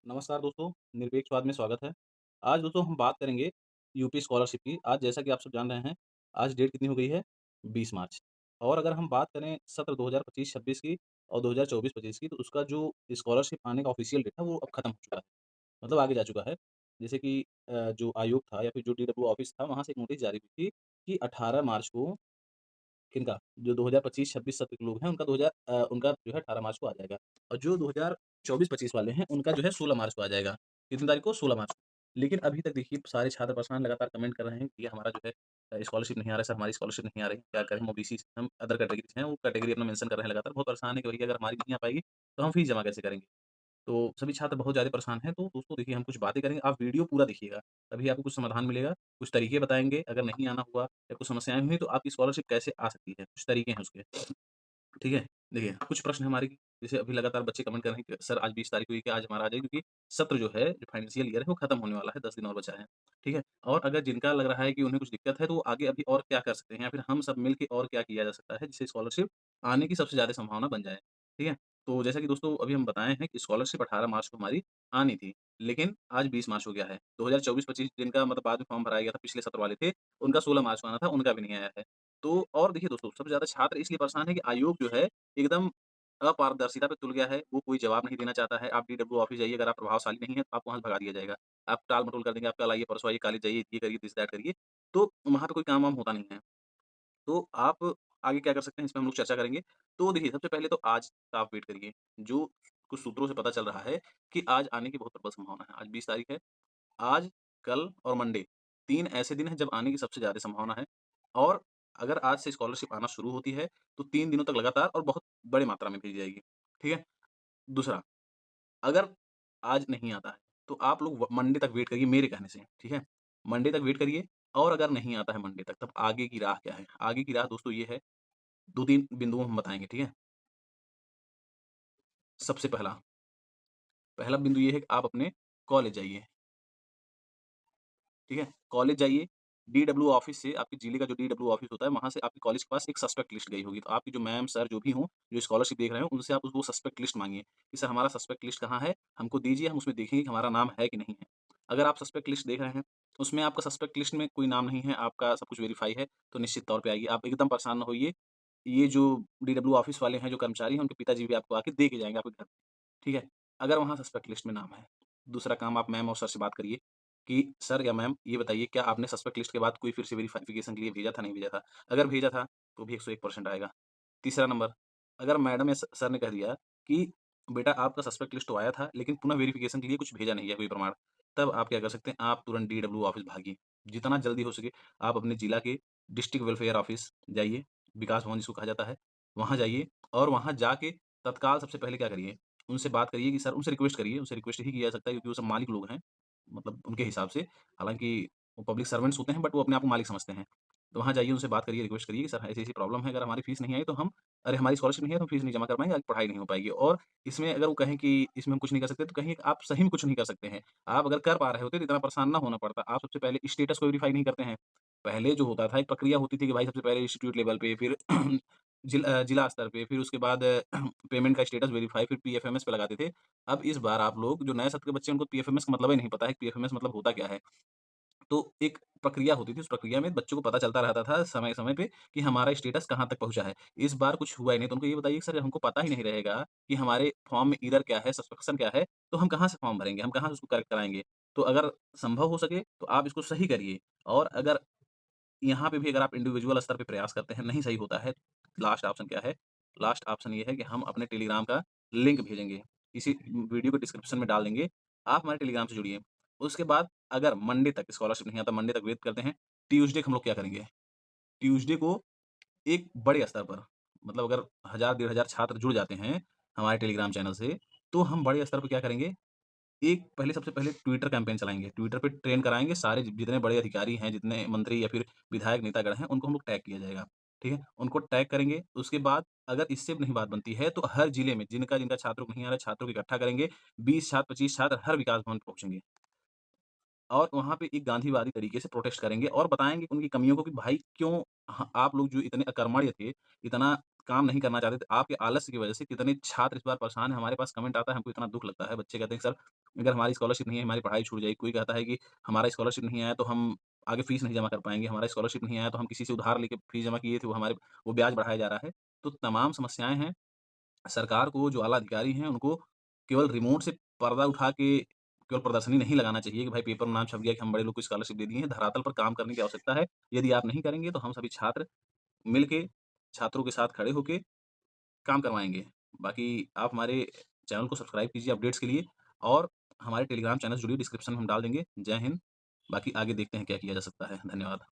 नमस्कार दोस्तों, निरपेक्ष स्वाद में स्वागत है। आज दोस्तों हम बात करेंगे यूपी स्कॉलरशिप की। आज जैसा कि आप सब जान रहे हैं, आज डेट कितनी हो गई है? 20 मार्च। और अगर हम बात करें सत्र 2025-26 की और 2024-25 की, तो उसका जो स्कॉलरशिप आने का ऑफ़िशियल डेट है, वो अब खत्म हो चुका है। मतलब आगे जा चुका है। जैसे कि जो आयोग था या फिर जो डीडब्ल्यू ऑफ़िस था, वहाँ से एक नोटिस जारी हुई थी कि 18 मार्च को किनका? जो 2025-26 सत्र के लोग हैं, उनका जो है 18 मार्च को आ जाएगा और जो 2024-25 वाले हैं, उनका जो है 16 मार्च को आ जाएगा। कितनी तारीख को? 16 मार्च को। लेकिन अभी तक देखिए सारे छात्र परेशान लगातार कमेंट कर रहे हैं कि हमारा जो है स्कॉलरशिप नहीं आ रहा है सर, हमारी स्कॉलरशिप नहीं आ रही, क्या करें? हम ओबीसी हम अदर कैटेगरीज़ हैं, वो कैटेगरी अपना मेंशन कर रहे हैं लगातार, बहुत परेशान है कि भैया अगर हमारी नहीं आ पाएगी, तो हम फीस जमा कैसे करेंगे? तो सभी छात्र बहुत ज़्यादा परेशान हैं, तो दोस्तों देखिए हम कुछ बातें करेंगे, आप वीडियो पूरा देखिएगा, तभी आपको कुछ समाधान मिलेगा, कुछ तरीके बताएँगे, अगर नहीं आना हुआ या कुछ समस्याएँ हुई तो आपकी स्कॉलरशिप कैसे आ सकती है, कुछ तरीके हैं उसके, ठीक है? देखिए, कुछ प्रश्न हमारे जैसे अभी लगातार बच्चे कमेंट कर रहे हैं कि सर आज 20 तारीख हुई कि आज हमारा आ जाए क्योंकि सत्र जो है, जो फाइनेंशियल ईयर है वो खत्म होने वाला है, 10 दिन और बचा है, ठीक है? और अगर जिनका लग रहा है कि उन्हें कुछ दिक्कत है तो वो आगे अभी और क्या कर सकते हैं या फिर हम सब मिल के और क्या किया जा सकता है जिससे स्कॉलरशिप आने की सबसे ज़्यादा संभावना बन जाए, ठीक है? तो जैसा कि दोस्तों अभी हम बताए हैं कि स्कॉलरशिप 18 मार्च को हमारी आनी थी, लेकिन आज 20 मार्च हो गया है। 2024-25 जिनका मतलब बाद में फॉर्म भराया गया था, पिछले सत्र वाले थे, उनका 16 मार्च को आना था, उनका भी नहीं आया है। तो और देखिए दोस्तों, सबसे ज़्यादा छात्र इसलिए परेशान हैं कि आयोग जो है एकदम अपारदर्शिता पे तुल गया है, वो कोई जवाब नहीं देना चाहता है। आप डीडब्ल्यू ऑफिस जाइए, अगर आप प्रभावशाली नहीं हैं, तो आपको वहाँ से भगा दिया जाएगा। आप टाल-मटोल कर देंगे, आप कल आइए, परसों आइए, कॉलेज जाइए, ये करिए, दिस दैट करिए, तो वहाँ पे कोई काम-वाम होता नहीं है। तो आप आगे क्या कर सकते हैं, इस पे हम लोग चर्चा करेंगे। तो देखिए, सबसे पहले तो आज का आप वेट करिए। जो कुछ सूत्रों से पता चल रहा है कि आज आने की बहुत प्रबल संभावना है। आज 20 तारीख है। आज, कल और मंडे 3 ऐसे दिन हैं जब आने की सबसे ज़्यादा संभावना है और अगर आज से स्कॉलरशिप आना शुरू होती है, तो 3 दिनों तक लगातार और बहुत बड़ी मात्रा में भेजी जाएगी। ठीक है? दूसरा, अगर आज नहीं आता है, तो आप लोग व मंडे तक वेट करिए मेरे कहने से, ठीक है? मंडे तक वेट करिए और अगर नहीं आता है मंडे तक, तब आगे की राह क्या है? आगे की राह दोस्तों ये है, 2-3 बिंदुओं हम बताएँगे, ठीक है? सबसे पहला बिंदु ये है कि आप अपने कॉलेज जाइए। ठीक है? कॉलेज जाइए, डीडब्ल्यू ऑफ़िस से आपके जिले का जो डीडब्ल्यू ऑफ़िस होता है, वहाँ से आपके कॉलेज के पास एक सस्पेक्ट लिस्ट गई होगी। तो आपकी जो मैम, सर जो भी हों, जो स्कॉलरशिप देख रहे हों, उनसे आप वो सस्पेक्ट लिस्ट माँगिए कि सर हमारा सस्पेक्ट लिस्ट कहाँ है? हमको दीजिए, हम उसमें देखेंगे कि हमारा नाम है कि नहीं है। अगर आप सस्पेक्ट लिस्ट देख रहे हैं, उसमें आपका सस्पेक्ट लिस्ट में कोई नाम नहीं है, आपका सब कुछ वेरीफ़ाई है, तो निश्चित तौर पे आइए। आप एकदम परेशान ना होइए। ये जो डीडब्ल्यू ऑफ़िस वाले हैं, जो कर्मचारी हैं, उनके पिताजी भी आपको आके दे के जाएँगे आपके घर पे। ठीक है? अगर वहाँ सस्पेक्ट लिस्ट में नाम है। दूसरा काम आप मैम और सर से बात करिए कि सर या मैम ये बताइए क्या आपने सस्पेक्ट लिस्ट के बाद कोई फिर से वेरिफिकेशन के लिए भेजा था, नहीं भेजा था? अगर भेजा था, तो भी 101% आएगा। तीसरा नंबर, अगर मैडम या स सर ने कह दिया कि बेटा आपका सस्पेक्ट लिस्ट तो आया था, लेकिन पुनः वेरिफिकेशन के लिए कुछ भेजा नहीं है कोई प्रमाण, तब आप क्या कर सकते हैं, आप तुरंत डीडब्ल्यू ऑफिस भागिए। जितना जल्दी हो सके आप अपने जिला के डिस्ट्रिक्ट वेलफेयर ऑफिस जाइए, विकास भवन जिसको कहा जाता है, वहाँ जाइए और वहाँ जाके तत्काल सबसे पहले क्या करिए, उनसे बात करिए कि सर उनसे रिक्वेस्ट करिए, उनसे रिक्वेस्ट ही किया जा सकता है क्योंकि वो सब मालिक लोग हैं, मतलब उनके हिसाब से। हालाँकि वो पब्लिक सर्वेंट्स होते हैं बट वो अपने आप को मालिक समझते हैं। तो वहाँ जाइए उनसे बात करिए, रिक्वेस्ट करिए कि सर ऐसी-ऐसी प्रॉब्लम है, अगर हमारी फीस नहीं आई तो हम अरे हमारी स्कॉलरशिप नहीं है तो हम फीस नहीं जमा कर पाएँगे, आगे पढ़ाई नहीं हो पाएगी। और इसमें अगर वो कहें कि इसमें हम कुछ नहीं कर सकते, तो कहीं आप सही में कुछ नहीं कर सकते हैं। आप अगर कर पा रहे होते तो इतना परेशान ना होना पड़ता। आप सबसे पहले स्टेटस को वेरीफाई नहीं करते हैं। पहले जो होता था एक प्रक्रिया होती थी कि भाई सबसे पहले इंस्टीट्यूट लेवल पे फिर जिला स्तर पे, फिर उसके बाद पेमेंट का स्टेटस वेरीफाई, फिर पीएफएमएस पे लगाते थे। अब इस बार आप लोग जो नए सत्र के बच्चे हैं उनको पीएफएमएस का मतलब ही नहीं पता है कि पीएफएमएस मतलब होता क्या है। तो एक प्रक्रिया होती थी, उस प्रक्रिया में बच्चों को पता चलता रहता था समय-समय पे कि हमारा स्टेटस कहाँ तक पहुँचा है। इस बार कुछ हुआ ही नहीं, तो उनको ये बताइए कि सर हमको पता ही नहीं रहेगा कि हमारे फॉर्म में एरर क्या है, सस्पेक्शन क्या है, तो हम कहाँ से फॉर्म भरेंगे, हम कहाँ से उसको करेक्ट कराएँगे? तो अगर संभव हो सके तो आप इसको सही करिए और अगर यहाँ पे भी अगर आप इंडिविजुअल स्तर पे प्रयास करते हैं, नहीं सही होता है, लास्ट ऑप्शन क्या है? लास्ट ऑप्शन ये है कि हम अपने टेलीग्राम का लिंक भेजेंगे। इसी वीडियो को डिस्क्रिप्शन में डाल देंगे, आप हमारे टेलीग्राम से जुड़िए। उसके बाद अगर मंडे तक स्कॉलरशिप नहीं आता, मंडे तक वेट करते हैं, ट्यूसडे को हम लोग क्या करेंगे? ट्यूसडे को एक बड़े स्तर पर मतलब अगर 1000 डेढ़ हज़ार छात्र जुड़ जाते हैं हमारे टेलीग्राम चैनल से, तो हम बड़े स्तर पे क्या करेंगे एक पहले सबसे पहले ट्विटर कैंपेन चलाएँगे। ट्विटर पे ट्रेंड कराएँगे सारे जितने बड़े अधिकारी हैं, जितने मंत्री या फिर विधायक नेतागण हैं, उनको हम लोग टैग किया जाएगा। ठीक है? उनको टैग करेंगे, उसके बाद अगर इससे भी नहीं बात बनती है, तो हर जिले में जिनका छात्रों को नहीं आ रहा है, छात्रों को इकट्ठा करेंगे। 20 छात्र, 25 छात्र हर विकास भवन पहुँचेंगे। और वहाँ पे एक गांधीवादी तरीके से प्रोटेस्ट करेंगे और बताएँगे उनकी कमियों को कि भाई क्यों आप लोग जो इतने अकर्मण्य थे, इतना काम नहीं करना चाहते थे, आपके आलस्य की वजह से कितने छात्र इस बार परेशान हैं। हमारे पास कमेंट आता है, हमको इतना दुःख लगता है। बच्चे कहते हैं सर अगर हमारी स्कॉलरशिप नहीं है, हमारी पढ़ाई छूट जाएगी। कोई कहता है कि हमारा स्कॉलरशिप नहीं आया तो हम आगे फीस नहीं जमा कर पाएँगे, हमारा स्कॉलरशिप नहीं आया तो हम किसी से उधार लेके फीस जमा किए थे, वो ब्याज बढ़ाया जा रहा है। तो तमाम समस्याएँ हैं। सरकार को जो आला अधिकारी हैं, उनको केवल रिमोट से पर्दा उठा के केवल प्रदर्शनी नहीं लगाना चाहिए कि भाई पेपर में नाम छप गया कि हम बड़े लोग को स्कॉलरशिप दे दिए हैं। धरातल पर काम करने की आवश्यकता है। यदि आप नहीं करेंगे तो हम सभी छात्र मिल के छात्रों के साथ खड़े होके काम करवाएँगे। बाकी आप हमारे चैनल को सब्सक्राइब कीजिए अपडेट्स के लिए और हमारे टेलीग्राम चैनल से जुड़िए, डिस्क्रिप्शन में हम डाल देंगे। जय हिंद। बाकी आगे देखते हैं क्या किया जा सकता है। धन्यवाद।